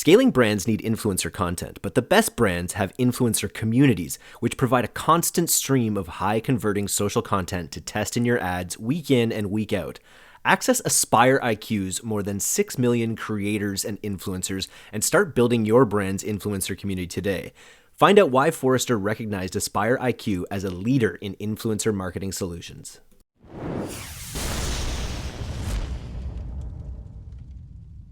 Scaling brands need influencer content, but the best brands have influencer communities, which provide a constant stream of high converting social content to test in your ads week in and week out. Access Aspire IQ's more than 6 million creators and influencers and start building your brand's influencer community today. Find out why Forrester recognized Aspire IQ as a leader in influencer marketing solutions.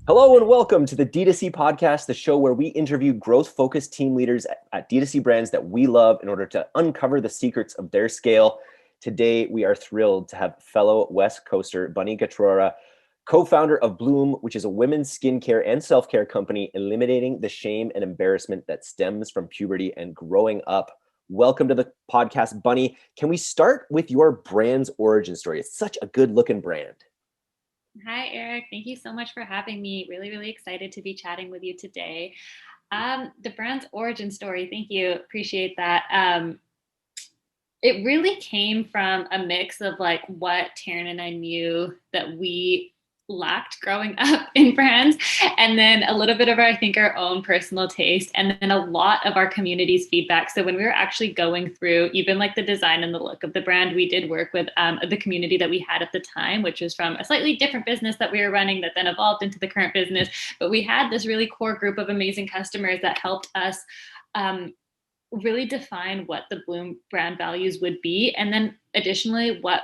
Hello and welcome to the D2C podcast, the show where we interview growth-focused team leaders at D2C brands that we love in order to uncover the secrets of their scale. Today, we are thrilled to have fellow West Coaster Bunny Ghatrora, co-founder of Blume, which is a women's skincare and self-care company eliminating the shame and embarrassment that stems from puberty and growing up. Welcome to the podcast, Bunny. Can we start with your brand's origin story? It's such a good-looking brand. Hi, Eric. Thank you so much for having me. Really excited to be chatting with you today. The brand's origin story, thank you. Appreciate that. It really came from a mix of like what Taryn and I knew that we lacked growing up in brands, and then a little bit of our own personal taste, and then a lot of our community's feedback. So when we were actually going through even like the design and the look of the brand, we did work with the community that we had at the time, which was from a slightly different business that we were running that then evolved into the current business. But we had this really core group of amazing customers that helped us really define what the Blume brand values would be, and then additionally what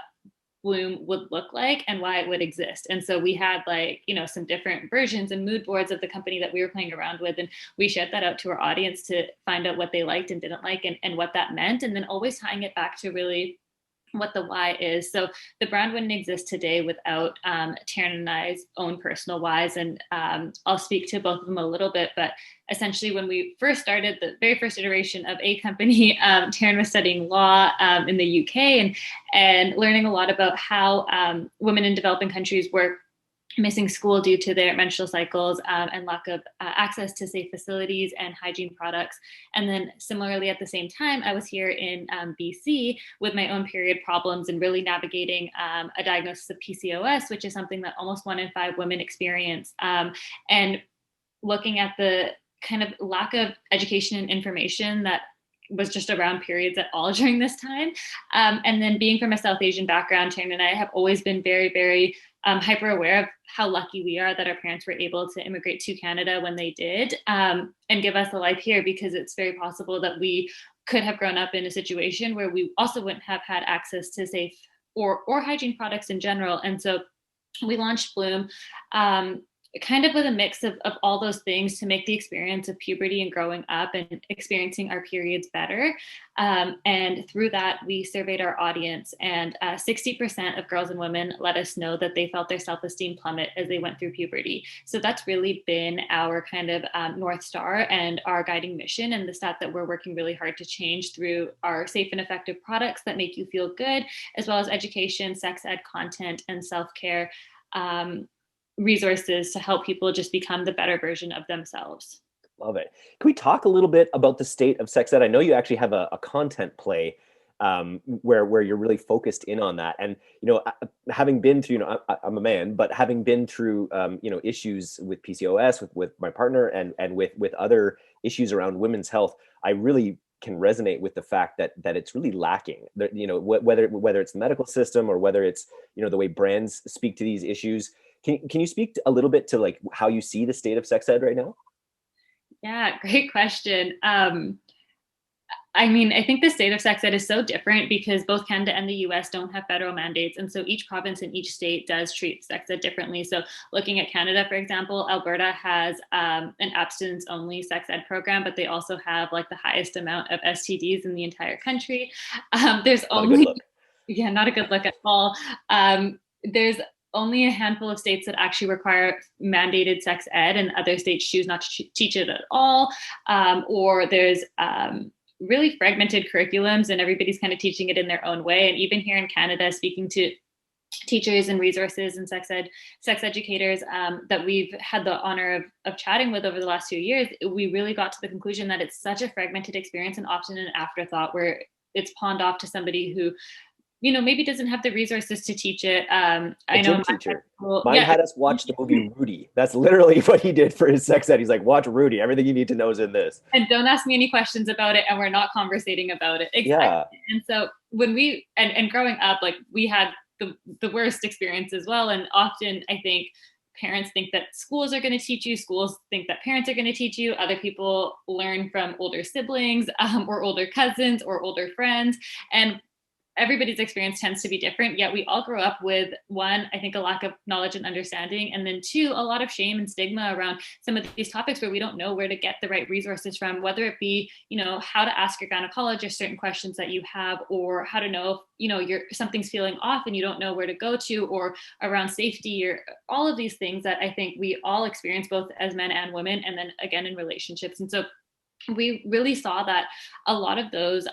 Blume would look like and why it would exist. And so we had some different versions and mood boards of the company that we were playing around with. And we shared that out to our audience to find out what they liked and didn't like and what that meant. And then always tying it back to really what the why is. So the brand wouldn't exist today without Taryn and I's own personal whys. And I'll speak to both of them a little bit, but essentially when we first started the very first iteration of A Company, Taryn was studying law in the UK and learning a lot about how women in developing countries were missing school due to their menstrual cycles and lack of access to safe facilities and hygiene products. And then similarly, at the same time, I was here in BC with my own period problems and really navigating a diagnosis of PCOS, which is something that almost 1 in 5 women experience. And looking at the kind of lack of education and information that was just around periods at all during this time. And then being from a South Asian background, Taryn and I have always been very hyper aware of how lucky we are that our parents were able to immigrate to Canada when they did and give us a life here, because it's very possible that we could have grown up in a situation where we also wouldn't have had access to safe or hygiene products in general. And so we launched Blume kind of with a mix of all those things to make the experience of puberty and growing up and experiencing our periods better. And through that, we surveyed our audience, and 60% of girls and women let us know that they felt their self-esteem plummet as they went through puberty. So that's really been our kind of North Star and our guiding mission, and the stat that we're working really hard to change through our safe and effective products that make you feel good, as well as education, sex ed content, and self-care resources to help people just become the better version of themselves. Love it. Can we talk a little bit about the state of sex ed? I know you actually have a content play where you're really focused in on that. And, having been through, I'm a man, but having been through, issues with PCOS, with my partner and with other issues around women's health, I really can resonate with the fact that it's really lacking. Whether it's the medical system or whether it's, the way brands speak to these issues. Can you speak a little bit to like how you see the state of sex ed right now? Yeah, great question. I think the state of sex ed is so different because both Canada and the US don't have federal mandates. And so each province in each state does treat sex ed differently. So looking at Canada, for example, Alberta has an abstinence only sex ed program, but they also have like the highest amount of STDs in the entire country. There's Not a good look. Yeah, not a good look at all. There's only a handful of states that actually require mandated sex ed, and other states choose not to teach it at all. Or there's really fragmented curriculums and everybody's kind of teaching it in their own way. And even here in Canada, speaking to teachers and resources and sex educators that we've had the honor of chatting with over the last few years, we really got to the conclusion that it's such a fragmented experience and often an afterthought where it's pawned off to somebody who maybe doesn't have the resources to teach it. A I know in gym my teacher. school, Mine yeah. had us watch the movie Rudy. That's literally what he did for his sex ed. He's like, watch Rudy. Everything you need to know is in this. And don't ask me any questions about it, and we're not conversating about it. Exactly. Yeah. And so when we and growing up, like we had the worst experience as well. And often I think parents think that schools are going to teach you, schools think that parents are going to teach you, other people learn from older siblings, or older cousins or older friends. And everybody's experience tends to be different, yet we all grow up with, one, I think, a lack of knowledge and understanding, and then two, a lot of shame and stigma around some of these topics where we don't know where to get the right resources from, whether it be, how to ask your gynecologist certain questions that you have, or how to know if, something's feeling off and you don't know where to go to, or around safety, or all of these things that I think we all experience both as men and women, and then again in relationships. And so we really saw that a lot of those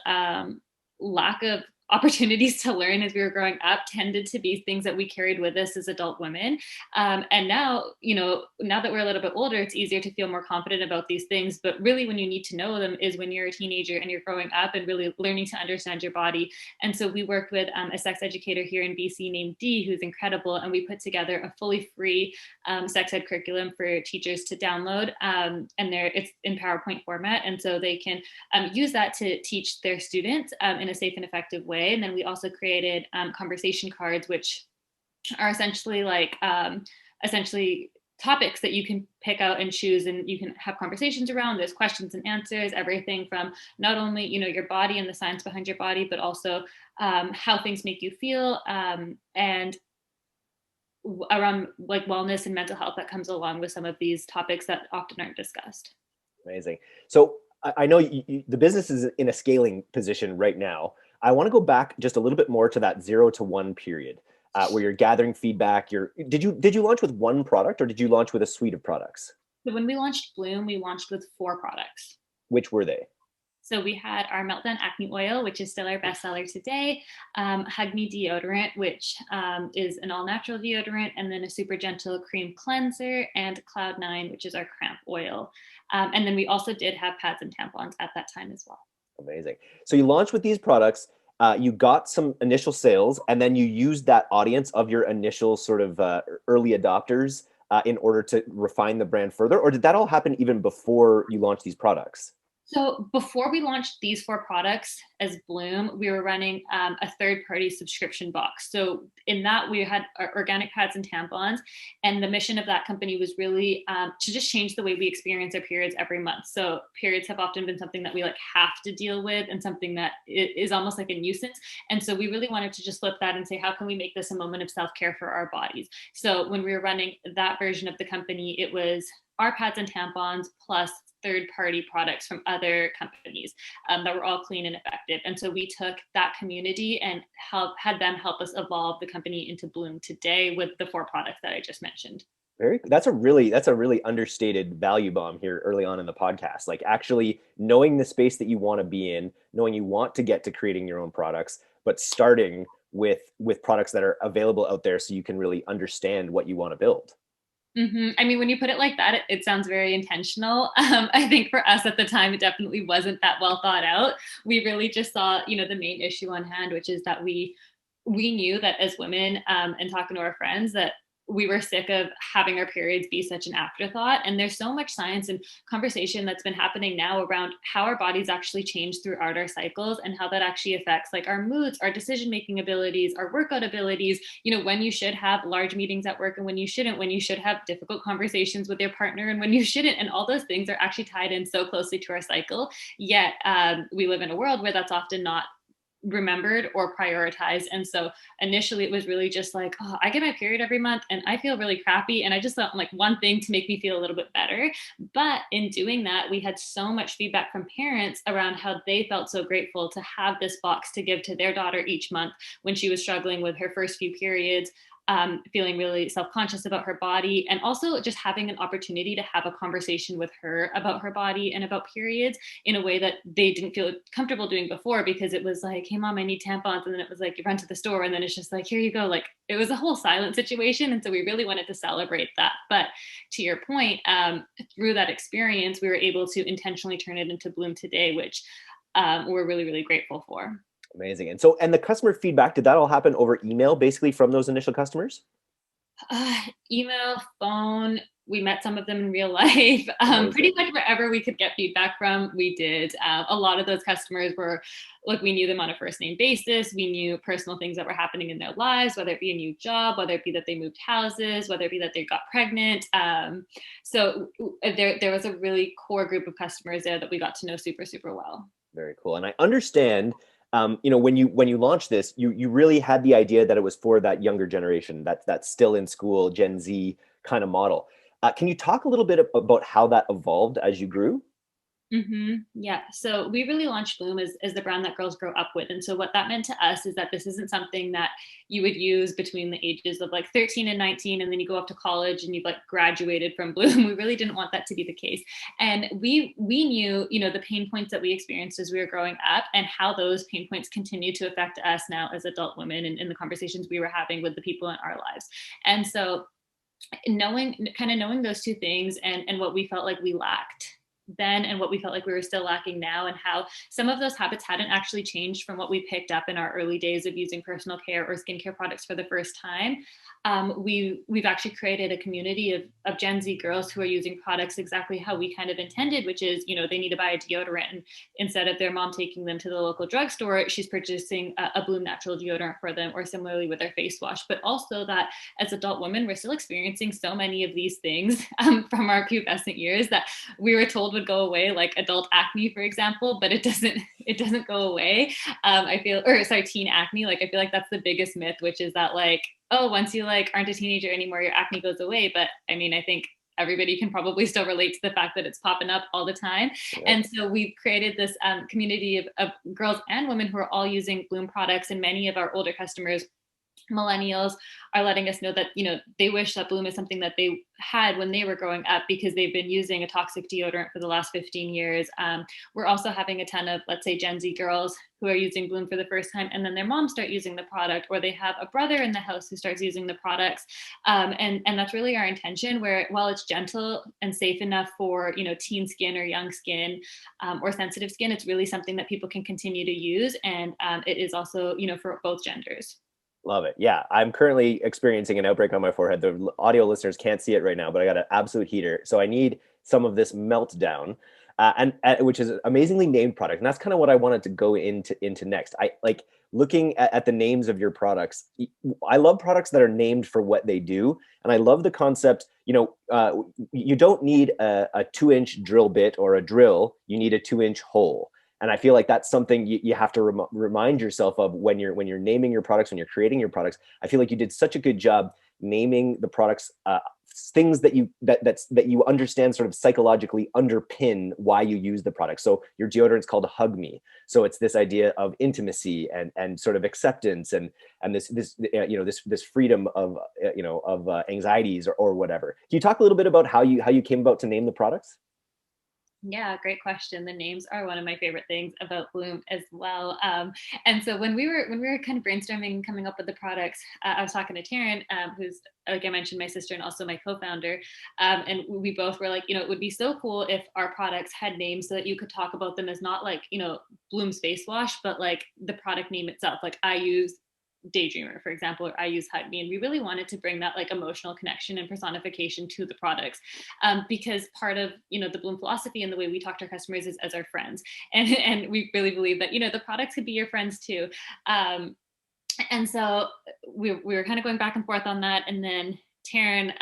lack of opportunities to learn as we were growing up tended to be things that we carried with us as adult women. And now, now that we're a little bit older, it's easier to feel more confident about these things. But really, when you need to know them is when you're a teenager and you're growing up and really learning to understand your body. And so we worked with a sex educator here in BC named Dee, who's incredible. And we put together a fully free sex ed curriculum for teachers to download. And it's in PowerPoint format. And so they can use that to teach their students in a safe and effective way. And then we also created conversation cards, which are essentially essentially topics that you can pick out and choose, and you can have conversations around. There's questions and answers, everything from not only your body and the science behind your body, but also how things make you feel, and around like wellness and mental health that comes along with some of these topics that often aren't discussed. Amazing. So I know the business is in a scaling position right now. I want to go back just a little bit more to that 0 to 1 period, where you're gathering feedback. Did you launch with one product, or did you launch with a suite of products? So when we launched Blume, we launched with 4 products. Which were they? So we had our Meltdown Acne Oil, which is still our bestseller today, Hug Me Deodorant, which is an all-natural deodorant, and then a super gentle cream cleanser, and Cloud9, which is our cramp oil. And then we also did have pads and tampons at that time as well. Amazing. So you launched with these products, you got some initial sales, and then you used that audience of your initial sort of early adopters in order to refine the brand further? Or did that all happen even before you launched these products? So before we launched these 4 products as Blume, we were running a third-party subscription box. So in that, we had our organic pads and tampons, and the mission of that company was really to just change the way we experience our periods every month. So periods have often been something that we have to deal with, and something that is almost like a nuisance. And so we really wanted to just flip that and say, how can we make this a moment of self-care for our bodies? So when we were running that version of the company, it was our pads and tampons plus third-party products from other companies that were all clean and effective. And so we took that community and had them help us evolve the company into Blume today with the 4 products that I just mentioned. That's a really understated value bomb here early on in the podcast. Like actually knowing the space that you want to be in, knowing you want to get to creating your own products, but starting with products that are available out there so you can really understand what you want to build. Mm-hmm. I mean, when you put it like that, it sounds very intentional. I think for us at the time, it definitely wasn't that well thought out. We really just saw, the main issue on hand, which is that we knew that as women, and talking to our friends, that we were sick of having our periods be such an afterthought. And there's so much science and conversation that's been happening now around how our bodies actually change throughout our cycles, and how that actually affects like our moods, our decision-making abilities, our workout abilities, when you should have large meetings at work and when you shouldn't, when you should have difficult conversations with your partner and when you shouldn't. And all those things are actually tied in so closely to our cycle. Yet we live in a world where that's often not remembered or prioritized. And so initially it was really just like, oh, I get my period every month and I feel really crappy, and I just want like one thing to make me feel a little bit better. But in doing that, we had so much feedback from parents around how they felt so grateful to have this box to give to their daughter each month when she was struggling with her first few periods, feeling really self-conscious about her body, and also just having an opportunity to have a conversation with her about her body and about periods in a way that they didn't feel comfortable doing before, because it was like, hey mom, I need tampons. And then it was like, you run to the store and then it's just like, here you go. Like it was a whole silent situation. And so we really wanted to celebrate that. But to your point, through that experience, we were able to intentionally turn it into Blume today, which we're really, really grateful for. Amazing. And so, and the customer feedback, did that all happen over email, basically from those initial customers? Email, phone. We met some of them in real life. Pretty Amazing. much wherever we could get feedback from, we did. A lot of those customers were, look, we knew them on a first name basis. We knew personal things that were happening in their lives, whether it be a new job, whether it be that they moved houses, whether it be that they got pregnant. So there was a really core group of customers there that we got to know super, super well. Very cool. And I understand, when you launched this, you really had the idea that it was for that younger generation, that's still in school, Gen Z kind of model. Can you talk a little bit about how that evolved as you grew? Yeah. So we really launched Blume as the brand that girls grow up with. And so what that meant to us is that this isn't something that you would use between the ages of like 13 and 19, and then you go off to college and you've like graduated from Blume. We really didn't want that to be the case. And we knew, the pain points that we experienced as we were growing up and how those pain points continue to affect us now as adult women and in the conversations we were having with the people in our lives. And so knowing those two things and what we felt like we lacked then and what we felt like we were still lacking now, and how some of those habits hadn't actually changed from what we picked up in our early days of using personal care or skincare products for the first time. We've actually created a community of Gen Z girls who are using products exactly how we kind of intended, which is, they need to buy a deodorant, and instead of their mom taking them to the local drugstore, she's purchasing a Blume natural deodorant for them, or similarly with their face wash. But also that as adult women, we're still experiencing so many of these things from our pubescent years that we were told would go away, like adult acne, for example, but it doesn't go away. Teen acne. Like, I feel like that's the biggest myth, which is that like, oh, once you like aren't a teenager anymore, your acne goes away. But I mean, I think everybody can probably still relate to the fact that it's popping up all the time. Yep. And so we've created this community of girls and women who are all using Blume products, and many of our older customers, millennials, are letting us know that they wish that Blume is something that they had when they were growing up, because they've been using a toxic deodorant for the last 15 years. We're also having a ton of, let's say, Gen Z girls who are using Blume for the first time, and then their moms start using the product, or they have a brother in the house who starts using the products. And that's really our intention, where while it's gentle and safe enough for teen skin or young skin, or sensitive skin, it's really something that people can continue to use. And it is also for both genders. Love it. Yeah, I'm currently experiencing an outbreak on my forehead. The audio listeners can't see it right now, but I got an absolute heater. So I need some of this meltdown, which is an amazingly named product. And that's kind of what I wanted to go into next. I like looking at the names of your products. I love products that are named for what they do. And I love the concept, you don't need a 2-inch drill bit or a drill, you need a 2-inch hole. And I feel like that's something you have to remind yourself of when you're naming your products, when you're creating your products. I feel like you did such a good job naming the products, things that you understand sort of psychologically underpin why you use the product. So your deodorant's called Hug Me. So it's this idea of intimacy and sort of acceptance and this freedom of anxieties or whatever. Can you talk a little bit about how you came about to name the products? Yeah, great question. The names are one of my favorite things about Blume as well. And so when we were kind of brainstorming and coming up with the products, I was talking to Taryn, who's, like I mentioned, my sister and also my co-founder, and we both were like, it would be so cool if our products had names so that you could talk about them as not like Blume's face wash, but like the product name itself. Like, I use Daydreamer, for example, or I use Hug Me. And we really wanted to bring that like emotional connection and personification to the products, because part of the Blume philosophy and the way we talk to our customers is as our friends, and we really believe that the products could be your friends too. And so we were kind of going back and forth on that, and then Taryn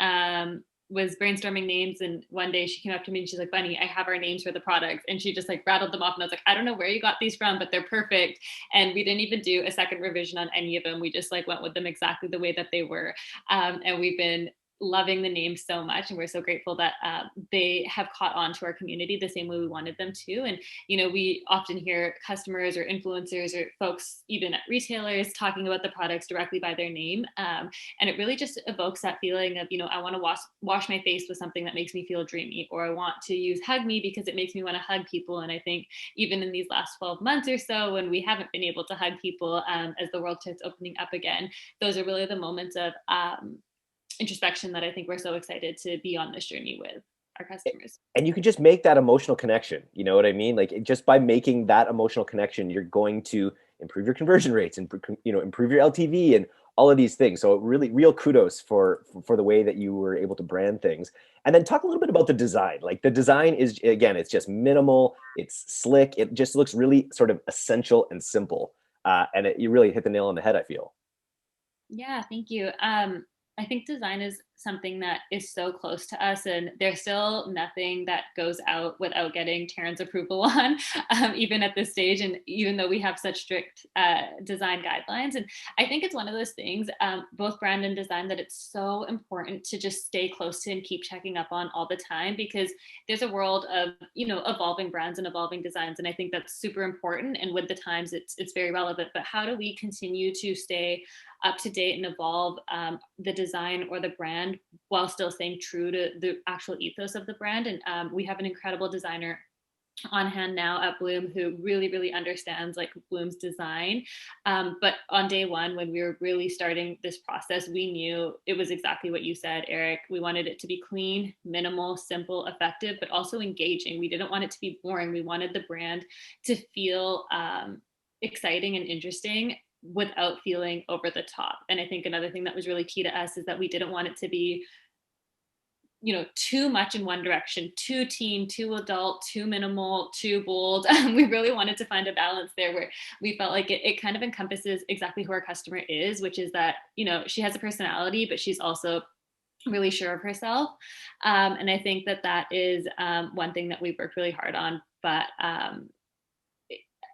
was brainstorming names, and one day she came up to me and she's like, Bunny, I have our names for the products. And she just like rattled them off, and I was like, I don't know where you got these from, but they're perfect. And we didn't even do a second revision on any of them. We just like went with them exactly the way that they were. And we've been loving the name so much, and we're so grateful that they have caught on to our community the same way we wanted them to. And we often hear customers or influencers or folks even at retailers talking about the products directly by their name, and it really just evokes that feeling of I want to wash my face with something that makes me feel dreamy, or I want to use Hug Me because it makes me want to hug people. And I think even in these last 12 months or so, when we haven't been able to hug people, as the world starts opening up again, those are really the moments of introspection that I think we're so excited to be on this journey with our customers. And you can just make that emotional connection. You know what I mean? Like, just by making that emotional connection, you're going to improve your conversion rates, and improve your LTV and all of these things. So really, real kudos for the way that you were able to brand things. And then talk a little bit about the design. Like the design is, again, it's just minimal, it's slick, it just looks really sort of essential and simple. You really hit the nail on the head, I feel. Yeah, thank you. I think design is something that is so close to us, and there's still nothing that goes out without getting Taryn's approval on, even at this stage. And even though we have such strict design guidelines, and I think it's one of those things, both brand and design, that it's so important to just stay close to and keep checking up on all the time, because there's a world of evolving brands and evolving designs, and I think that's super important. And with the times, it's very relevant. But how do we continue to stay up to date and evolve the design or the brand while still staying true to the actual ethos of the brand? And we have an incredible designer on hand now at Blume who really, really understands like Blume's design. But on day one, when we were really starting this process, we knew it was exactly what you said, Eric. We wanted it to be clean, minimal, simple, effective, but also engaging. We didn't want it to be boring. We wanted the brand to feel exciting and interesting without feeling over the top. And I think another thing that was really key to us is that we didn't want it to be too much in one direction, too teen, too adult, too minimal, too bold. We really wanted to find a balance there where we felt like it kind of encompasses exactly who our customer is, which is that she has a personality, but she's also really sure of herself. And I think that is one thing that we've worked really hard on, but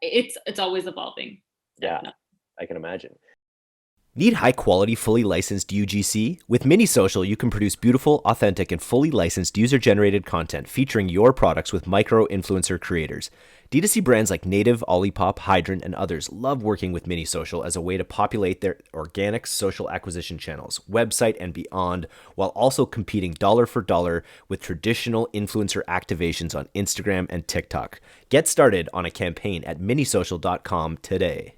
it's always evolving. Yeah, Definitely. I can imagine. Need high-quality, fully licensed UGC? With Mini Social, you can produce beautiful, authentic, and fully licensed user-generated content featuring your products with micro-influencer creators. D2C brands like Native, Olipop, Hydrant, and others love working with Mini Social as a way to populate their organic social acquisition channels, website, and beyond, while also competing dollar for dollar with traditional influencer activations on Instagram and TikTok. Get started on a campaign at minisocial.com today.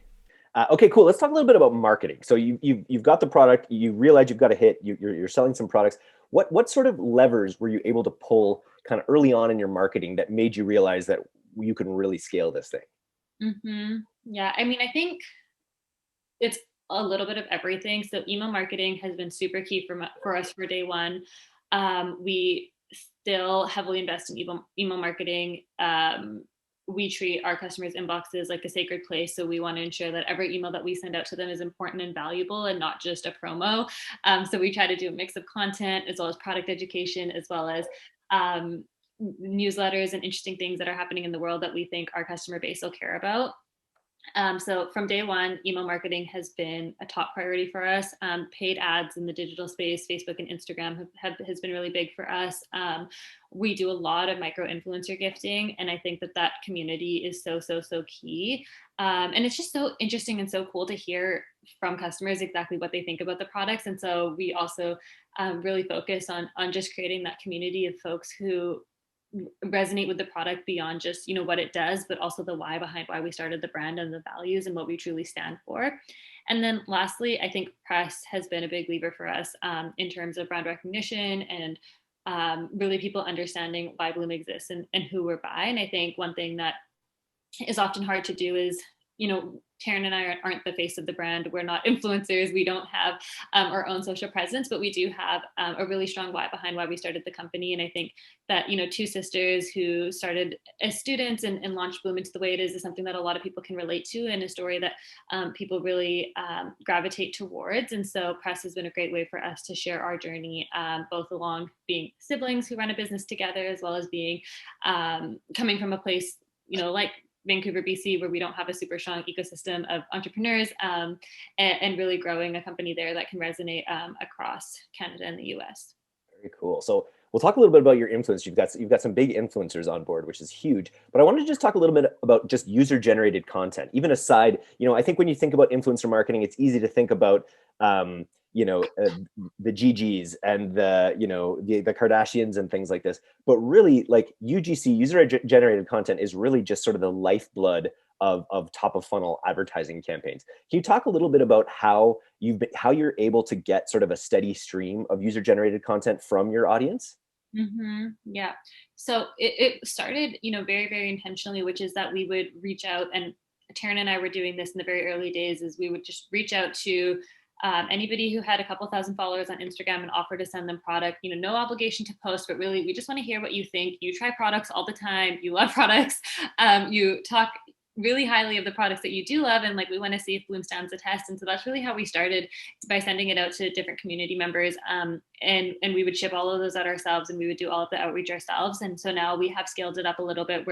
Okay, cool. Let's talk a little bit about marketing. So you've got the product. You realize you've got a hit. You're selling some products. What sort of levers were you able to pull kind of early on in your marketing that made you realize that you can really scale this thing? Mm-hmm. Yeah, I mean, I think it's a little bit of everything. So email marketing has been super key for us for day one. We still heavily invest in email marketing. We treat our customers' inboxes like a sacred place. So we want to ensure that every email that we send out to them is important and valuable and not just a promo. So we try to do a mix of content as well as product education, as well as newsletters and interesting things that are happening in the world that we think our customer base will care about. So from day one, email marketing has been a top priority for us. Paid ads in the digital space, Facebook and Instagram has been really big for us. We do a lot of micro influencer gifting, and I think that community is so key. And it's just so interesting and so cool to hear from customers exactly what they think about the products. And so we also really focus on just creating that community of folks who resonate with the product beyond just what it does, but also the why behind why we started the brand and the values and what we truly stand for. And then lastly, I think press has been a big lever for us in terms of brand recognition and really people understanding why Blume exists and who we're by. And I think one thing that is often hard to do is Taryn and I aren't the face of the brand. We're not influencers. We don't have our own social presence, but we do have a really strong why behind why we started the company. And I think that, two sisters who started as students and launched Blume into the way it is something that a lot of people can relate to and a story that people really gravitate towards. And so press has been a great way for us to share our journey, both along being siblings who run a business together, as well as being coming from a place, like Vancouver, BC, where we don't have a super strong ecosystem of entrepreneurs, and really growing a company there that can resonate across Canada and the US. Very cool. So we'll talk a little bit about your influence. You've got some big influencers on board, which is huge. But I wanted to just talk a little bit about just user-generated content. Even aside, I think when you think about influencer marketing, it's easy to think about the GGs and the Kardashians and things like this. But really, like UGC, user-generated content, is really just sort of the lifeblood of top of funnel advertising campaigns. Can you talk a little bit about how you're able to get sort of a steady stream of user-generated content from your audience? Mm-hmm. Yeah. So it started, very, very intentionally, which is that we would reach out and Taryn and I were doing this in the very early days, is we would just reach out to anybody who had a couple thousand followers on Instagram and offer to send them product. No obligation to post, but really we just want to hear what you think. You try products all the time, you love products, you talk really highly of the products that you do love, and like we want to see if Blume stands the test. And so that's really how we started, by sending it out to different community members, and we would ship all of those out ourselves, and we would do all of the outreach ourselves. And so now we have scaled it up a little bit,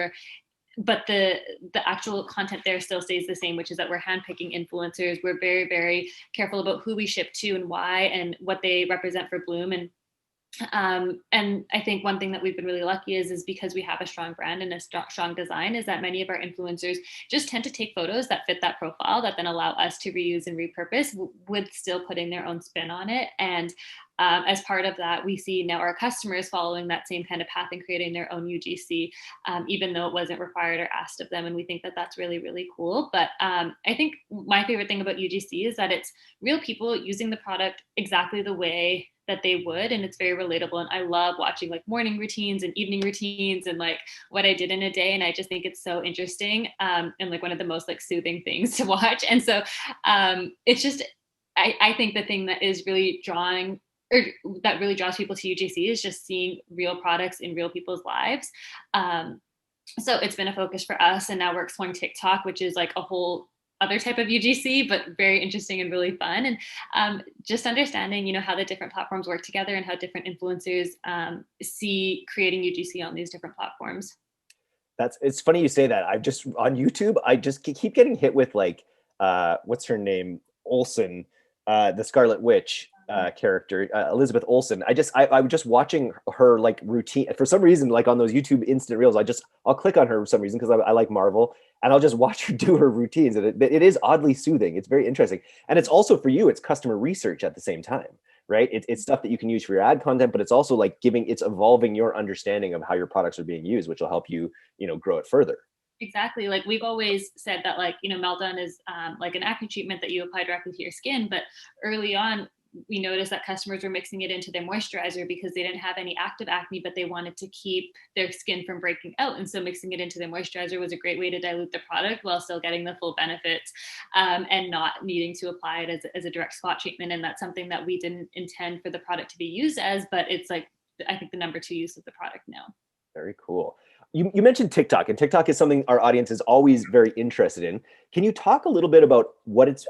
but the actual content there still stays the same, which is that we're handpicking influencers. We're very, very careful about who we ship to and why and what they represent for Blume. And I think one thing that we've been really lucky is because we have a strong brand and a strong design, is that many of our influencers just tend to take photos that fit that profile, that then allow us to reuse and repurpose with still putting their own spin on it. And as part of that, we see now our customers following that same kind of path and creating their own UGC, even though it wasn't required or asked of them. And we think that that's really, really cool. But I think my favorite thing about UGC is that it's real people using the product exactly the way that they would, and it's very relatable. And I love watching like morning routines and evening routines and like what I did in a day, and I just think it's so interesting, and like one of the most like soothing things to watch. And so it's just I think the thing that is really drawing, or that really draws people to UGC, is just seeing real products in real people's lives. So it's been a focus for us, and now we're exploring TikTok, which is like a whole other type of UGC, but very interesting and really fun. And just understanding, how the different platforms work together and how different influencers see creating UGC on these different platforms. It's funny you say that. On YouTube, I just keep getting hit with like, what's her name? Olsen, the Scarlet Witch character, Elizabeth Olsen. I'm just watching her like routine for some reason, like on those YouTube instant reels. I'll click on her for some reason because I like Marvel, and I'll just watch her do her routines, and it is oddly soothing. It's very interesting, and it's also for you, it's customer research at the same time, right? It's stuff that you can use for your ad content, but it's also like it's evolving your understanding of how your products are being used, which will help you, grow it further. Exactly. Like we've always said that, like, Meltdown is like an acne treatment that you apply directly to your skin. But early on, we noticed that customers were mixing it into their moisturizer because they didn't have any active acne, but they wanted to keep their skin from breaking out. And so mixing it into their moisturizer was a great way to dilute the product while still getting the full benefits, and not needing to apply it as a direct spot treatment. And that's something that we didn't intend for the product to be used as, but it's like, I think, the number 2 use of the product now. Very cool. You mentioned TikTok, and TikTok is something our audience is always very interested in. Can you talk a little bit about what it's,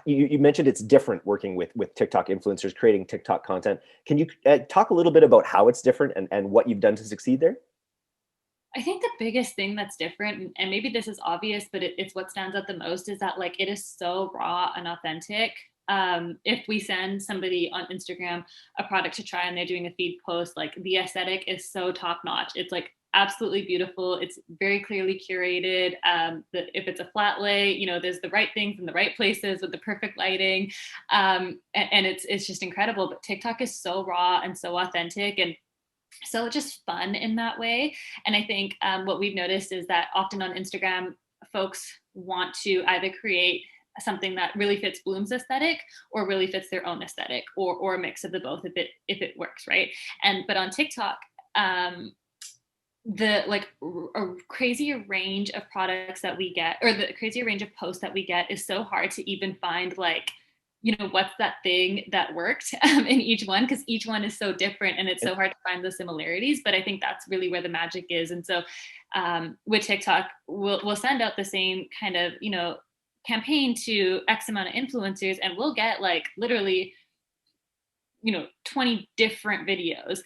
you mentioned it's different working with TikTok influencers, creating TikTok content. Can you talk a little bit about how it's different and what you've done to succeed there? I think the biggest thing that's different, and maybe this is obvious, but it's what stands out the most, is that like it is so raw and authentic. If we send somebody on Instagram a product to try and they're doing a feed post, like the aesthetic is so top notch. It's like absolutely beautiful. It's very clearly curated. If it's a flat lay, there's the right things in the right places with the perfect lighting, and it's just incredible. But TikTok is so raw and so authentic, and so just fun in that way. And I think what we've noticed is that often on Instagram, folks want to either create something that really fits Blume's aesthetic or really fits their own aesthetic, or a mix of the both if it works, right? But on TikTok, the like a crazier range of products that we get, or the crazier range of posts that we get, is so hard to even find like, what's that thing that worked in each one, because each one is so different and it's so hard to find the similarities. But I think that's really where the magic is. And so with TikTok, we'll send out the same kind of, campaign to X amount of influencers, and we'll get like literally 20 different videos.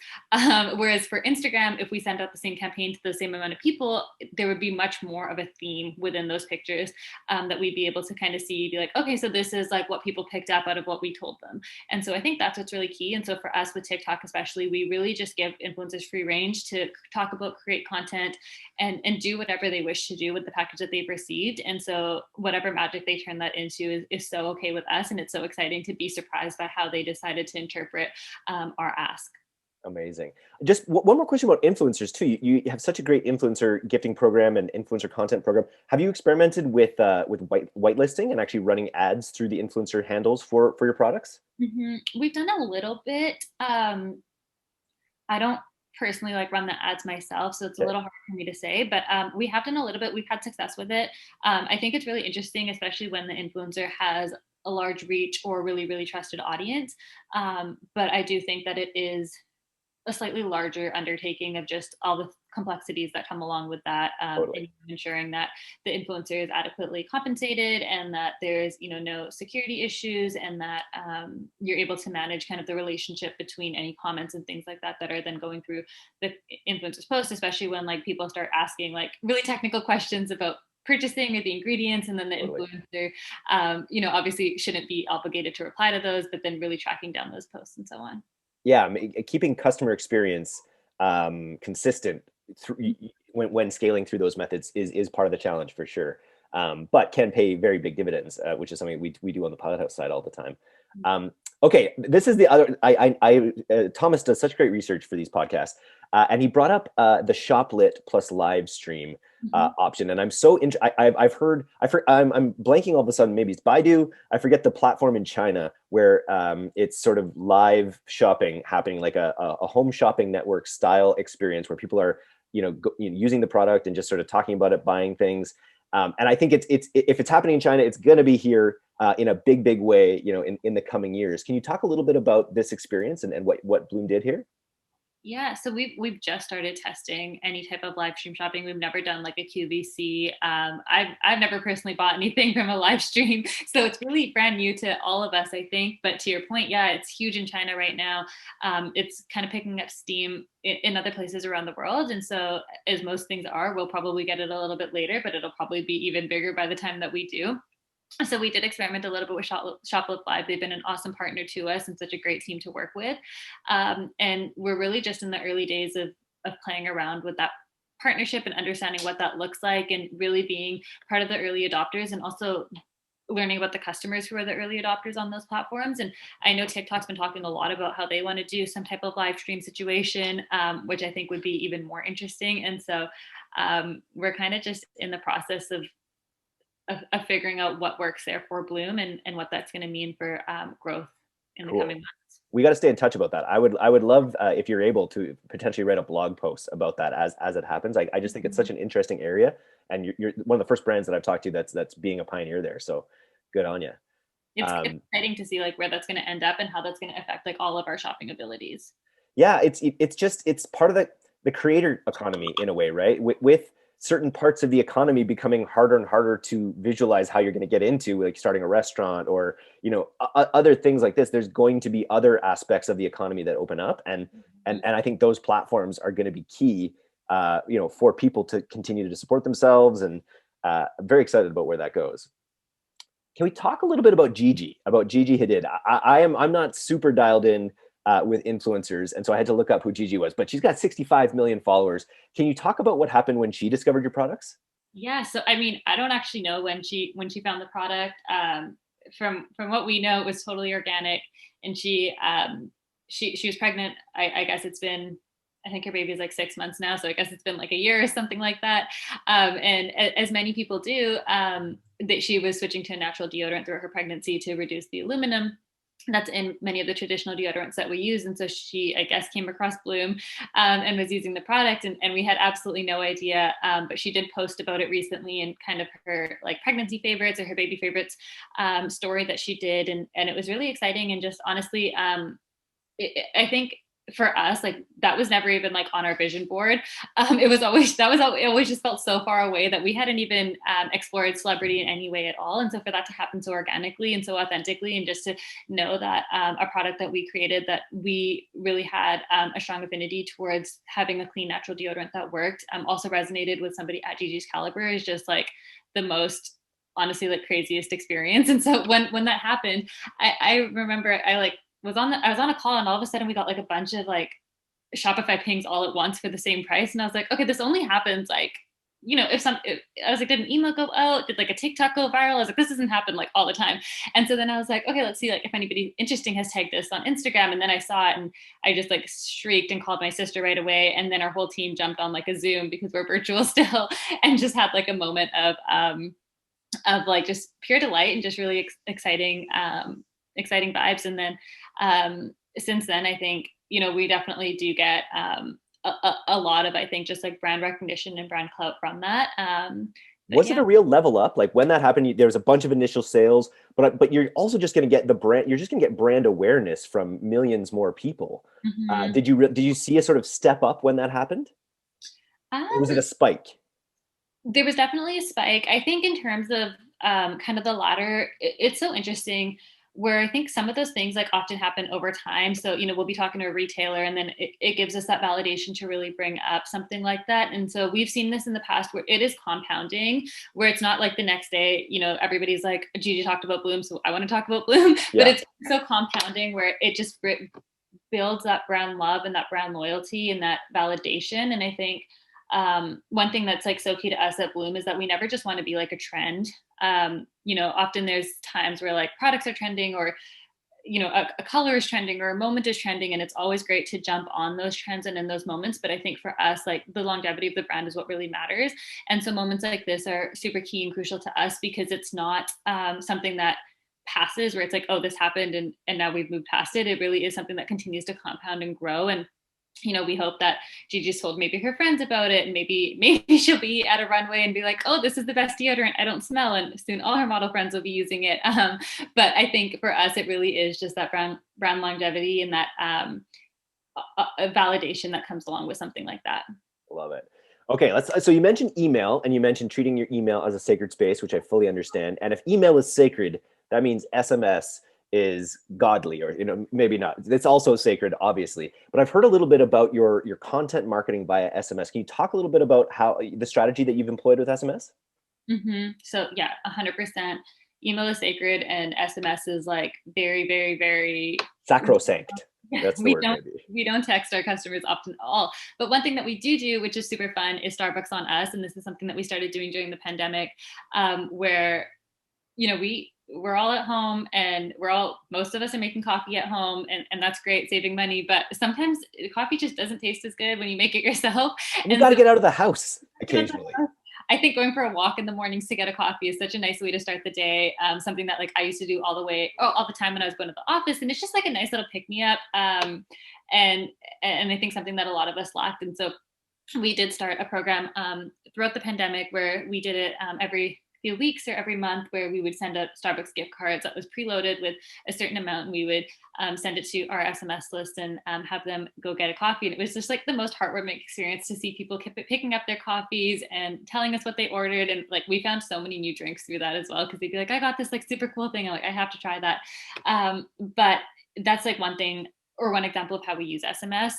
Whereas for Instagram, if we send out the same campaign to the same amount of people, there would be much more of a theme within those pictures, that we'd be able to kind of be like, okay, so this is like what people picked up out of what we told them. And so I think that's what's really key. And so for us with TikTok especially, we really just give influencers free range to talk about, create content, and do whatever they wish to do with the package that they've received. And so whatever magic they turn that into is so okay with us. And it's so exciting to be surprised by how they decided to interpret our ask. Amazing. Just one more question about influencers too. You have such a great influencer gifting program and influencer content program. Have you experimented with whitelisting and actually running ads through the influencer handles for your products? Mm-hmm. We've done a little bit. I don't personally like run the ads myself, so it's a Okay. little hard for me to say, but we have done a little bit. We've had success with it. I think it's really interesting, especially when the influencer has a large reach or really, really trusted audience. But I do think that it is a slightly larger undertaking of just all the complexities that come along with that, Totally. and ensuring that the influencer is adequately compensated and that there's no security issues, and that you're able to manage kind of the relationship between any comments and things like that that are then going through the influencer's post, especially when like people start asking like really technical questions about purchasing or the ingredients, and then the Totally. influencer obviously shouldn't be obligated to reply to those, but then really tracking down those posts and so on. Yeah, keeping customer experience consistent when scaling through those methods is part of the challenge for sure. But can pay very big dividends, which is something we do on the pilot house side all the time. Okay, this is the other. Thomas does such great research for these podcasts, and he brought up the shoplit plus live stream option, and I'm so I've heard I'm blanking all of a sudden. Maybe it's Baidu. I forget the platform in China where it's sort of live shopping happening, like a home shopping network style experience where people are using the product and just sort of talking about it, buying things. And I think it's if it's happening in China, it's going to be here in a big way, in the coming years. Can you talk a little bit about this experience and what Blume did here? Yeah, so we've just started testing any type of live stream shopping. We've never done like a QVC. I've never personally bought anything from a live stream, so it's really brand new to all of us, I think. But to your point, yeah, it's huge in China right now. It's kind of picking up steam in other places around the world, and so as most things are, we'll probably get it a little bit later, but it'll probably be even bigger by the time that we do. So we did experiment a little bit with Shoplit Live. They've been an awesome partner to us and such a great team to work with. And we're really just in the early days of playing around with that partnership and understanding what that looks like, and really being part of the early adopters, and also learning about the customers who are the early adopters on those platforms. And I know TikTok's been talking a lot about how they want to do some type of live stream situation, which I think would be even more interesting. And so we're kind of just in the process of figuring out what works there for Blume, and what that's going to mean for growth in the coming months. We got to stay in touch about that. I would love if you're able to potentially write a blog post about that as it happens. I just think it's such an interesting area, and you're one of the first brands that I've talked to that's being a pioneer there. So good on you. It's exciting to see like where that's going to end up and how that's going to affect like all of our shopping abilities. Yeah, it's part of the creator economy in a way, right? With certain parts of the economy becoming harder and harder to visualize how you're going to get into, like starting a restaurant or other things like this. There's going to be other aspects of the economy that open up, and I think those platforms are going to be key, for people to continue to support themselves. And I'm very excited about where that goes. Can we talk a little bit about Gigi Hadid? I'm not super dialed in with influencers, and so I had to look up who Gigi was, but she's got 65 million followers. Can you talk about what happened when she discovered your products? Yeah, so I mean, I don't actually know when she found the product. From what we know, it was totally organic, and she was pregnant. I guess it's been, I think her baby is like 6 months now, so I guess it's been like a year or something like that. And as many people do, that she was switching to a natural deodorant throughout her pregnancy to reduce the aluminum that's in many of the traditional deodorants that we use. And so she, I guess, came across Blume and was using the product, and we had absolutely no idea. But she did post about it recently, and kind of her like pregnancy favorites or her baby favorites story that she did. And it was really exciting. And just honestly, I think for us, like that was never even like on our vision board. It was always, it always just felt so far away that we hadn't even explored celebrity in any way at all. And so for that to happen so organically and so authentically, and just to know that a product that we created, that we really had a strong affinity towards having a clean, natural deodorant that worked, also resonated with somebody at Gigi's caliber, is just like the most, honestly, like craziest experience. And so when that happened, I remember I was on a call, and all of a sudden we got like a bunch of like Shopify pings all at once for the same price. And I was like, okay, this only happens like, if I was like, did an email go out? Did like a TikTok go viral? I was like, this doesn't happen like all the time. And so then I was like, okay, let's see like if anybody interesting has tagged this on Instagram. And then I saw it, and I just like shrieked and called my sister right away. And then our whole team jumped on like a Zoom, because we're virtual still, and just had like a moment of like just pure delight and just really exciting vibes. And then since then, I think we definitely do get a lot of, I think, just like brand recognition and brand clout from that. But Was it yeah. a real level up? Like when that happened, there was a bunch of initial sales, but you're also just going to get the brand. You're just going to get brand awareness from millions more people. Mhm. Did you see a sort of step up when that happened, or was it Um, a spike? there was definitely a spike. I think in terms of kind of the latter, it's so interesting where I think some of those things like often happen over time. So, we'll be talking to a retailer and then it gives us that validation to really bring up something like that. And so we've seen this in the past where it is compounding, where it's not like the next day, everybody's like, Gigi talked about Blume, so I want to talk about Blume. But Yeah, it's so compounding where it just builds that brand love and that brand loyalty and that validation. And I think one thing that's like so key to us at Blume is that we never just want to be like a trend. Often there's times where like products are trending or a color is trending or a moment is trending, and it's always great to jump on those trends and in those moments. But I think for us, like the longevity of the brand is what really matters, and so moments like this are super key and crucial to us because it's not something that passes where it's like, oh, this happened and now we've moved past it. It really is something that continues to compound and grow. And we hope that Gigi's told maybe her friends about it, and maybe she'll be at a runway and be like, "Oh, this is the best deodorant. I don't smell," and soon all her model friends will be using it. But I think for us, it really is just that brand longevity and that a validation that comes along with something like that. love it. Okay, so you mentioned email and you mentioned treating your email as a sacred space, which I fully understand. And if email is sacred, that means SMS is godly, or maybe not. It's also sacred, obviously. But I've heard a little bit about your content marketing via SMS. Can you talk a little bit about how the strategy that you've employed with SMS? So yeah, 100%. Email is sacred, and SMS is like very, very, very. Sacrosanct. That's the we word, don't maybe. we don't text our customers often at all. But one thing that we do, which is super fun, is Starbucks on Us, and this is something that we started doing during the pandemic, where we're all at home and most of us are making coffee at home, and that's great, saving money, but sometimes coffee just doesn't taste as good when you make it yourself. And you And got to so get out of the house occasionally. I think going for a walk in the mornings to get a coffee is such a nice way to start the day. Something that like I used to do all the time when I was going to the office, and it's just like a nice little pick me up. And I think something that a lot of us lacked. And so we did start a program throughout the pandemic where we did it every few weeks or every month, where we would send out Starbucks gift cards that was preloaded with a certain amount, and we would send it to our SMS list and have them go get a coffee. And it was just like the most heartwarming experience to see people keep picking up their coffees and telling us what they ordered. And like we found so many new drinks through that as well, because they'd be like, I got this like super cool thing, I'm like, I have to try that. But that's like one thing, or one example of how we use SMS,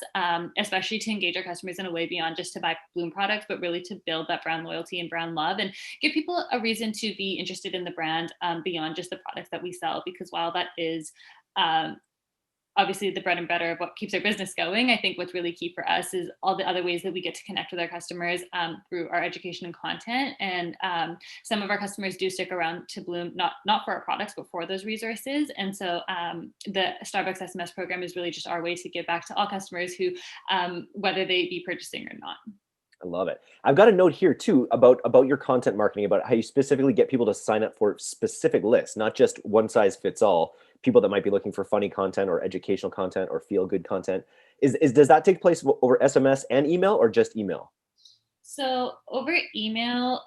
especially to engage our customers in a way beyond just to buy Blume products, but really to build that brand loyalty and brand love and give people a reason to be interested in the brand beyond just the products that we sell. Because while that is obviously the bread and butter of what keeps our business going, I think what's really key for us is all the other ways that we get to connect with our customers through our education and content. And some of our customers do stick around to Blume, not for our products, but for those resources. And so the Starbucks SMS program is really just our way to give back to all customers who, whether they be purchasing or not. I love it. I've got a note here too about your content marketing, about how you specifically get people to sign up for specific lists, not just one size fits all. People that might be looking for funny content or educational content or feel good content. Does that take place over SMS and email, or just email? So over email,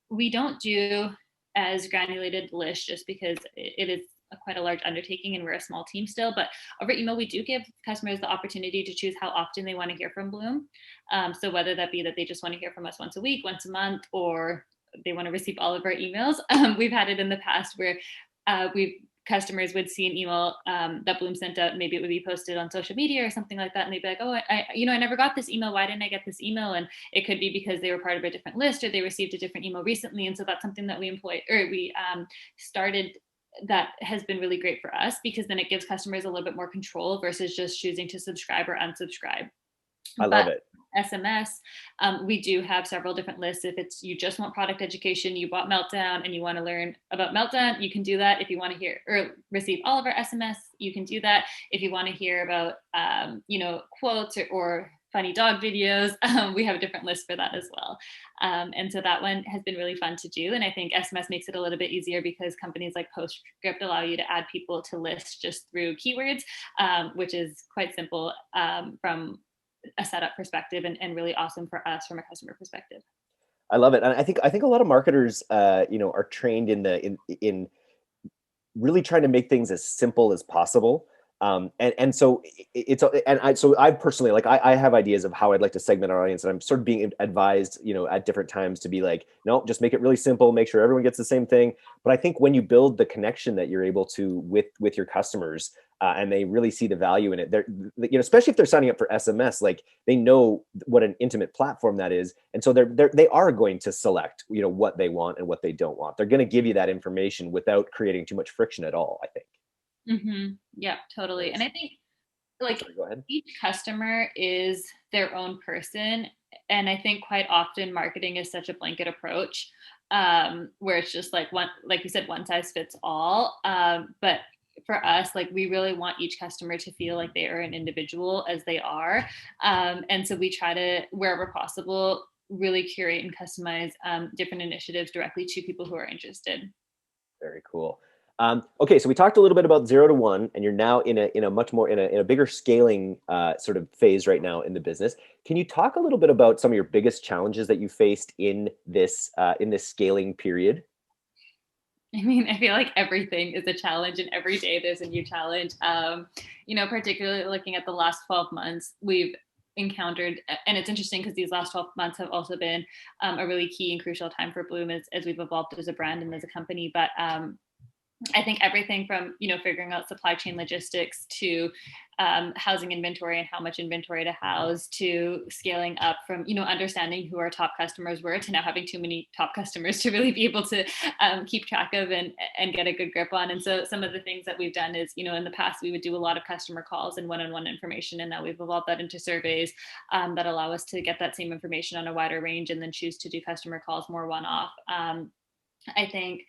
we don't do as granulated lists just because it is quite a large undertaking and we're a small team still. But over email, we do give customers the opportunity to choose how often they want to hear from Blume. So whether that be that they just want to hear from us once a week, once a month, or they want to receive all of our emails. We've had it in the past where we've customers would see an email that Blume sent out. Maybe it would be posted on social media or something like that, and they'd be like, "Oh, I never got this email. Why didn't I get this email?" And it could be because they were part of a different list or they received a different email recently. And so that's something that we started that has been really great for us, because then it gives customers a little bit more control versus just choosing to subscribe or unsubscribe. I love But it. SMS, we do have several different lists. If it's you just want product education, you bought Meltdown and you want to learn about Meltdown, you can do that. If you want to hear or receive all of our SMS, you can do that. If you want to hear about quotes or funny dog videos, we have a different list for that as well. And so that one has been really fun to do. And I think SMS makes it a little bit easier because companies like PostScript allow you to add people to lists just through keywords, which is quite simple from a setup perspective and really awesome for us from a customer perspective. I love it. And I think a lot of marketers, are trained in really trying to make things as simple as possible. And so it's, and I personally, like, I have ideas of how I'd like to segment our audience, and I'm sort of being advised, at different times to be like, no, just make it really simple, make sure everyone gets the same thing. But I think when you build the connection that you're able to with your customers, and they really see the value in it, they're, especially if they're signing up for SMS, like, they know what an intimate platform that is, and so they are going to select, what they want and what they don't want. They're going to give you that information without creating too much friction at all, I think. Yeah, totally. And Nice. I think like Sorry, go ahead. each customer is their own person. And I think quite often marketing is such a blanket approach, where it's just like one, like you said, one size fits all. But for us, like, we really want each customer to feel like they are an individual as they are. And so we try to, wherever possible, really curate and customize different initiatives directly to people who are interested. Very cool. Okay, so we talked a little bit about 0 to 1, and you're now in a much more in a bigger scaling sort of phase right now in the business. Can you talk a little bit about some of your biggest challenges that you faced in this scaling period? I mean, I feel like everything is a challenge, and every day there's a new challenge. Particularly looking at the last 12 months, we've encountered, and it's interesting because these last 12 months have also been a really key and crucial time for Blume as we've evolved as a brand and as a company. But I think everything from, figuring out supply chain logistics to housing inventory and how much inventory to house, to scaling up from, understanding who our top customers were, to now having too many top customers to really be able to keep track of and get a good grip on. And so some of the things that we've done is, in the past, we would do a lot of customer calls and one-on-one information. And now we've evolved that into surveys that allow us to get that same information on a wider range and then choose to do customer calls more one-off. I think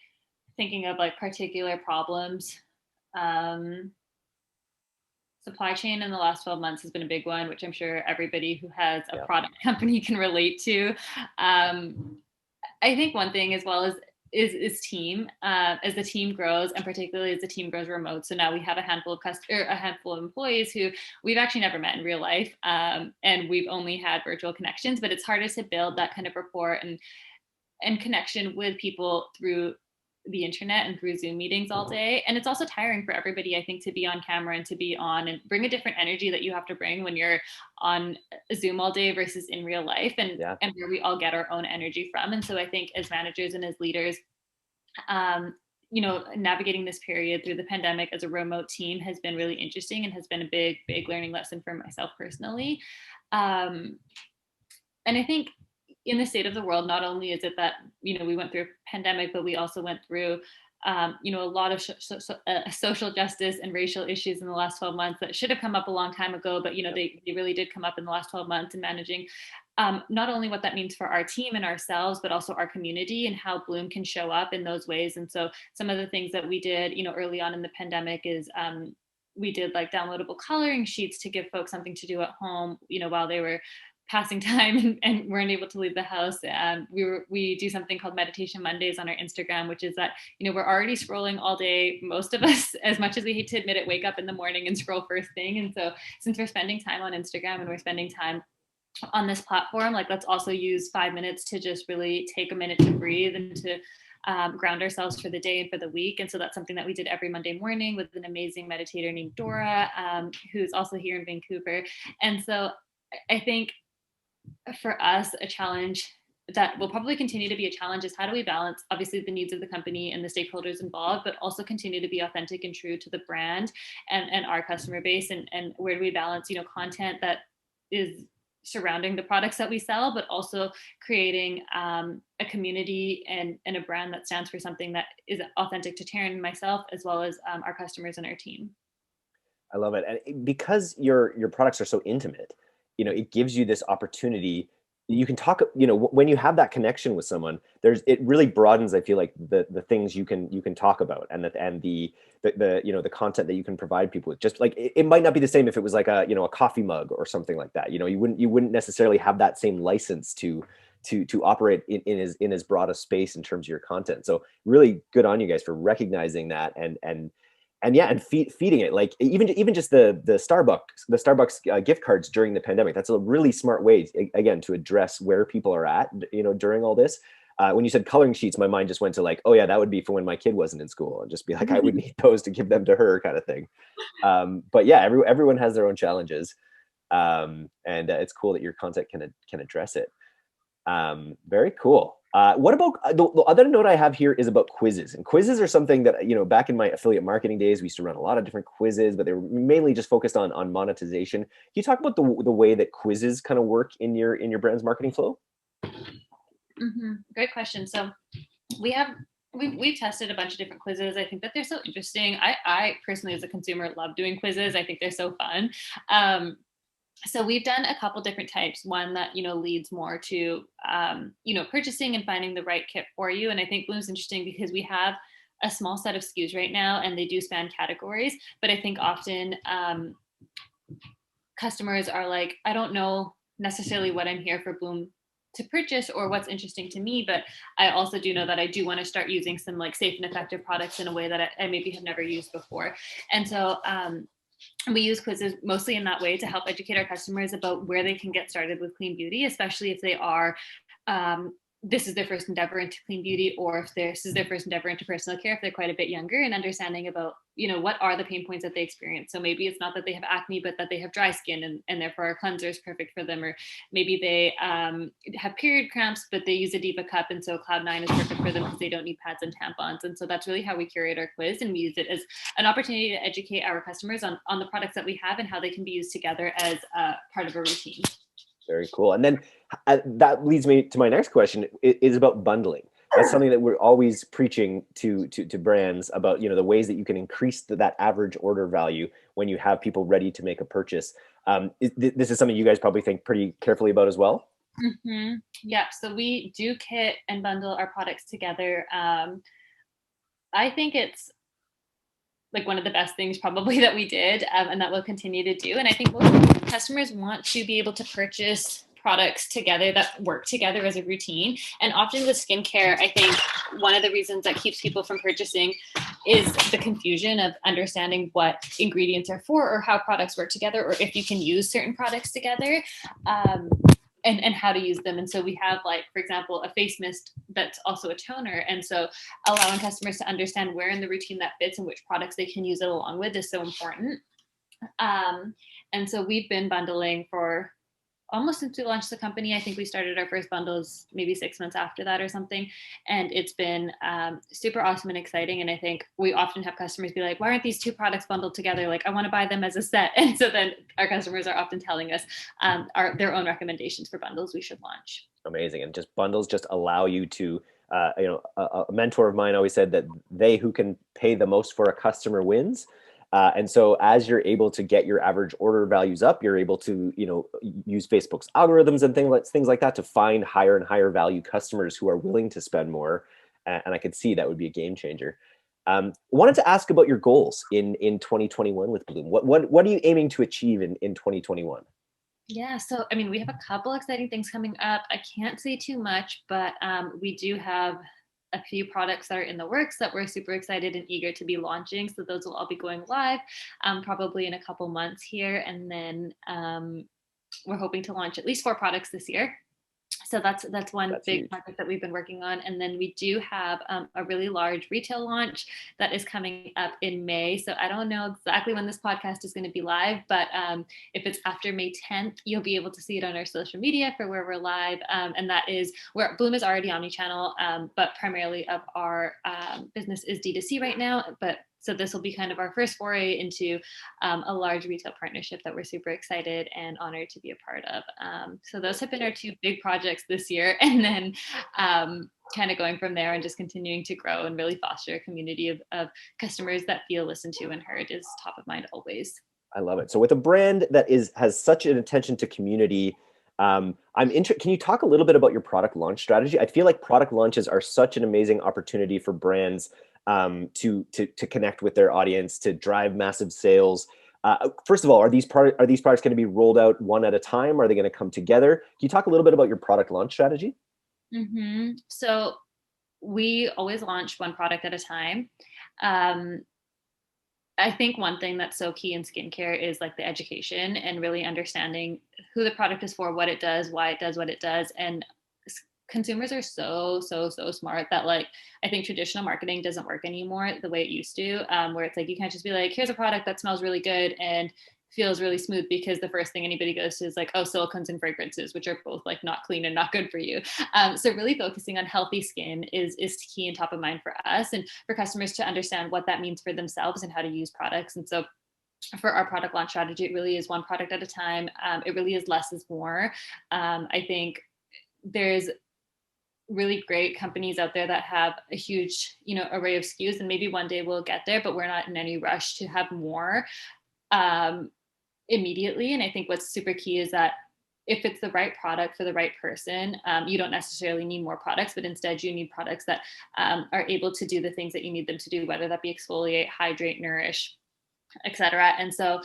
thinking of like particular problems, supply chain in the last 12 months has been a big one, which I'm sure everybody who has a product company can relate to. I think one thing as well is team. As the team grows, and particularly as the team grows remote. So now we have a handful of employees who we've actually never met in real life, and we've only had virtual connections. But it's harder to build that kind of rapport and connection with people through the internet and through Zoom meetings all day. And it's also tiring for everybody, I think, to be on camera and to be on and bring a different energy that you have to bring when you're on Zoom all day versus in real life, and where we all get our own energy from. And so I think as managers and as leaders, navigating this period through the pandemic as a remote team has been really interesting and has been a big, big learning lesson for myself personally. And I think in the state of the world, not only is it that, we went through a pandemic, but we also went through, a lot of social justice and racial issues in the last 12 months that should have come up a long time ago, but, they really did come up in the last 12 months, and managing not only what that means for our team and ourselves, but also our community and how Blume can show up in those ways. And so some of the things that we did, early on in the pandemic is, we did like downloadable coloring sheets to give folks something to do at home, while they were passing time and weren't able to leave the house. We do something called Meditation Mondays on our Instagram, which is that, we're already scrolling all day. Most of us, as much as we hate to admit it, wake up in the morning and scroll first thing. And so since we're spending time on Instagram and we're spending time on this platform, like, let's also use 5 minutes to just really take a minute to breathe and to ground ourselves for the day and for the week. And so that's something that we did every Monday morning with an amazing meditator named Dora, who's also here in Vancouver. And so I think for us, a challenge that will probably continue to be a challenge is how do we balance, obviously, the needs of the company and the stakeholders involved, but also continue to be authentic and true to the brand and our customer base, and where do we balance, content that is surrounding the products that we sell, but also creating a community and a brand that stands for something that is authentic to Taryn and myself, as well as our customers and our team. I love it. And because your products are so intimate, it gives you this opportunity. You can talk, when you have that connection with someone, it really broadens, I feel like, the things you can talk about, and the content that you can provide people with. Just like, it might not be the same if it was like a coffee mug or something like that. You wouldn't necessarily have that same license to operate in as broad a space in terms of your content. So really good on you guys for recognizing that and and yeah, and feeding it, like even just the Starbucks gift cards during the pandemic. That's a really smart way, again, to address where people are at, during all this. When you said coloring sheets, my mind just went to like, oh yeah, that would be for when my kid wasn't in school, and just be like, I would need those to give them to her, kind of thing. But yeah, everyone has their own challenges, and it's cool that your content can address it. Very cool. What about the other note I have here is about quizzes, and quizzes are something that, back in my affiliate marketing days, we used to run a lot of different quizzes, but they were mainly just focused on monetization. Can you talk about the way that quizzes kind of work in your brand's marketing flow? Great question. So we've tested a bunch of different quizzes. I think that they're so interesting. I personally, as a consumer, love doing quizzes. I think they're so fun. So we've done a couple different types. One that, leads more to, purchasing and finding the right kit for you. And I think Blume's interesting because we have a small set of SKUs right now, and they do span categories. But I think often customers are like, I don't know necessarily what I'm here for Blume to purchase or what's interesting to me, but I also do know that I do want to start using some like safe and effective products in a way that I maybe have never used before. And so we use quizzes mostly in that way to help educate our customers about where they can get started with clean beauty, especially if they are this is their first endeavor into clean beauty, or if this is their first endeavor into personal care, if they're quite a bit younger, and understanding about, what are the pain points that they experience. So maybe it's not that they have acne, but that they have dry skin, and therefore our cleanser is perfect for them. Or maybe they have period cramps, but they use a Diva cup, and so Cloud9 is perfect for them because they don't need pads and tampons. And so that's really how we curate our quiz, and we use it as an opportunity to educate our customers on the products that we have and how they can be used together as part of a routine. Very cool. And then that leads me to my next question, is about bundling. That's something that we're always preaching to brands about, the ways that you can increase that average order value when you have people ready to make a purchase. This is something you guys probably think pretty carefully about as well? Yeah, so we do kit and bundle our products together. I think it's like one of the best things probably that we did, and that we'll continue to do. And I think most customers want to be able to purchase products together that work together as a routine. And often with skincare, I think one of the reasons that keeps people from purchasing is the confusion of understanding what ingredients are for, or how products work together, or if you can use certain products together. And how to use them. And so we have, like, for example, a face mist that's also a toner. And so allowing customers to understand where in the routine that fits and which products they can use it along with is so important. And so we've been bundling for almost since we launched the company. I think we started our first bundles maybe 6 months after that or something. And it's been super awesome and exciting. And I think we often have customers be like, why aren't these two products bundled together? Like, I want to buy them as a set. And so then our customers are often telling us their own recommendations for bundles we should launch. Amazing. And just bundles just allow you to, a mentor of mine always said that they who can pay the most for a customer wins. And so as you're able to get your average order values up, you're able to, use Facebook's algorithms and things like that to find higher and higher value customers who are willing to spend more. And I could see that would be a game changer. Wanted to ask about your goals in 2021 with Blume. What are you aiming to achieve in 2021? Yeah, so I mean, we have a couple exciting things coming up. I can't say too much, but we do have a few products that are in the works that we're super excited and eager to be launching. So those will all be going live probably in a couple months here. And then we're hoping to launch at least 4 products this year. So that's one big huge project that we've been working on. And then we do have a really large retail launch that is coming up in May. So I don't know exactly when this podcast is going to be live, but if it's after May 10th, you'll be able to see it on our social media for where we're live. And that is where Blume is already omnichannel, but primarily of our business is D2C right now. So this will be kind of our first foray into a large retail partnership that we're super excited and honored to be a part of. So those have been our 2 big projects this year. And then kind of going from there and just continuing to grow and really foster a community of customers that feel listened to and heard is top of mind always. I love it. So with a brand that has such an attention to community, can you talk a little bit about your product launch strategy? I feel like product launches are such an amazing opportunity for brands to connect with their audience, to drive massive sales. First of all, are these products going to be rolled out one at a time? Are they going to come together? Can you talk a little bit about your product launch strategy? So we always launch one product at a time. I think one thing that's so key in skincare is like the education and really understanding who the product is for, what it does, why it does what it does. And consumers are so smart that like I think traditional marketing doesn't work anymore the way it used to, where it's like you can't just be like, here's a product that smells really good and feels really smooth, because the first thing anybody goes to is like, oh, silicones and fragrances, which are both like not clean and not good for you. So really focusing on healthy skin is key and top of mind for us, and for customers to understand what that means for themselves and how to use products. And so for our product launch strategy, it really is one product at a time. It really is less is more. I think there's really great companies out there that have a huge, array of SKUs, and maybe one day we'll get there, but we're not in any rush to have more immediately. And I think what's super key is that if it's the right product for the right person, you don't necessarily need more products, but instead you need products that are able to do the things that you need them to do, whether that be exfoliate, hydrate, nourish, etc. And so,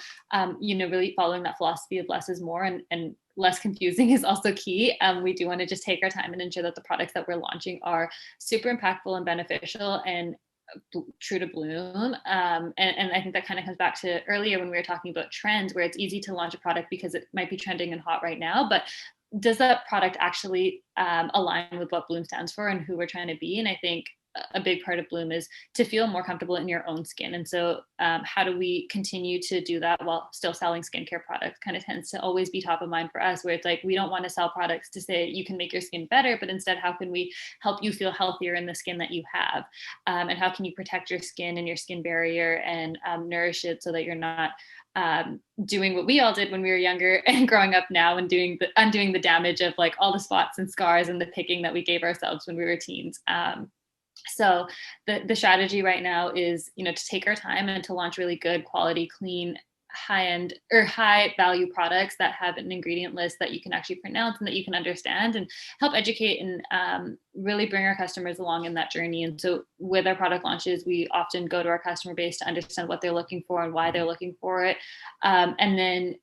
really following that philosophy of less is more, and less confusing is also key. We do want to just take our time and ensure that the products that we're launching are super impactful and beneficial and true to Blume. And I think that kind of comes back to earlier when we were talking about trends, where it's easy to launch a product because it might be trending and hot right now, but does that product actually align with what Blume stands for and who we're trying to be? And I think a big part of Blume is to feel more comfortable in your own skin. And so how do we continue to do that while still selling skincare products kind of tends to always be top of mind for us, where it's like, we don't want to sell products to say you can make your skin better, but instead, how can we help you feel healthier in the skin that you have? And how can you protect your skin and your skin barrier and nourish it so that you're not doing what we all did when we were younger and growing up now, and undoing the damage of like all the spots and scars and the picking that we gave ourselves when we were teens. So the strategy right now is, to take our time and to launch really good quality, clean, high-end or high value products that have an ingredient list that you can actually pronounce and that you can understand, and help educate and really bring our customers along in that journey. And so with our product launches, we often go to our customer base to understand what they're looking for and why they're looking for it. And then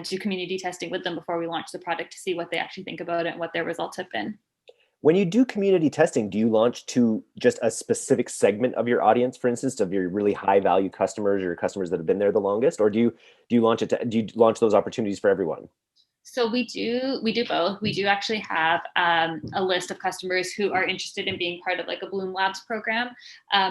do community testing with them before we launch the product to see what they actually think about it and what their results have been. When you do community testing, do you launch to just a specific segment of your audience, for instance, of your really high value customers or customers that have been there the longest, or do you launch those opportunities for everyone? So we do both. We do actually have a list of customers who are interested in being part of like a Blume Labs program,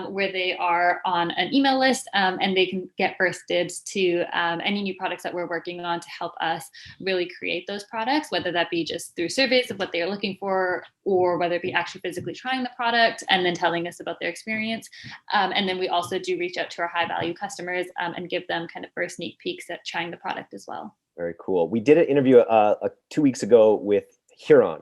where they are on an email list, and they can get first dibs to any new products that we're working on to help us really create those products, whether that be just through surveys of what they are looking for, or whether it be actually physically trying the product and then telling us about their experience. And then we also do reach out to our high value customers and give them kind of first sneak peeks at trying the product as well. Very cool. We did an interview 2 weeks ago with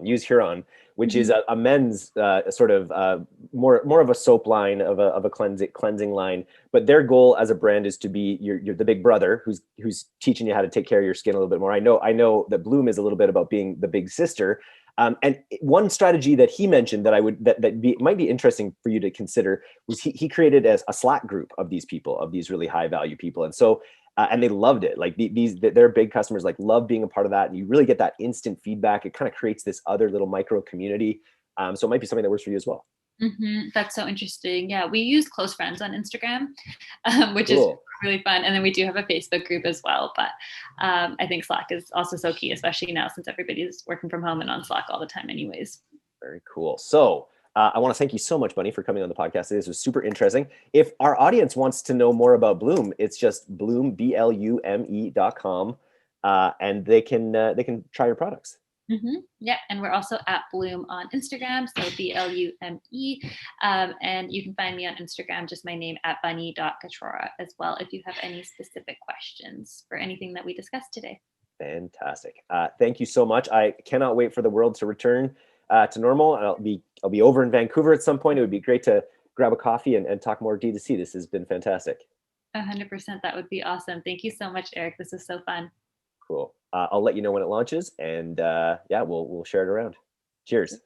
Use Huron, which is a men's sort of more of a soap line, of a cleansing line. But their goal as a brand is to be you're the big brother who's teaching you how to take care of your skin a little bit more. I know that Blume is a little bit about being the big sister. And one strategy that he mentioned that might be interesting for you to consider was he created a Slack group of these people, of these really high value people, and so. And they loved it. Like their big customers like love being a part of that, and you really get that instant feedback. It kind of creates this other little micro community. So it might be something that works for you as well. Mm-hmm. That's so interesting. Yeah, we use close friends on Instagram, which Cool. is really fun. And then we do have a Facebook group as well. But I think Slack is also so key, especially now since everybody's working from home and on Slack all the time anyways. Very cool. So I want to thank you so much, Bunny, for coming on the podcast. This was super interesting. If our audience wants to know more about Blume, it's just Blume, BLUME.com, and they can try your products. Mm-hmm. Yeah, and we're also at Blume on Instagram, so BLUME. And you can find me on Instagram, just my name, at Bunny.Ghatrora as well, if you have any specific questions for anything that we discussed today. Fantastic. Thank you so much. I cannot wait for the world to return to normal. I'll be over in Vancouver at some point. It would be great to grab a coffee and talk more D2C. This has been fantastic. 100%. That would be awesome. Thank you so much, Eric. This is so fun. Cool. I'll let you know when it launches, and yeah, we'll share it around. Cheers.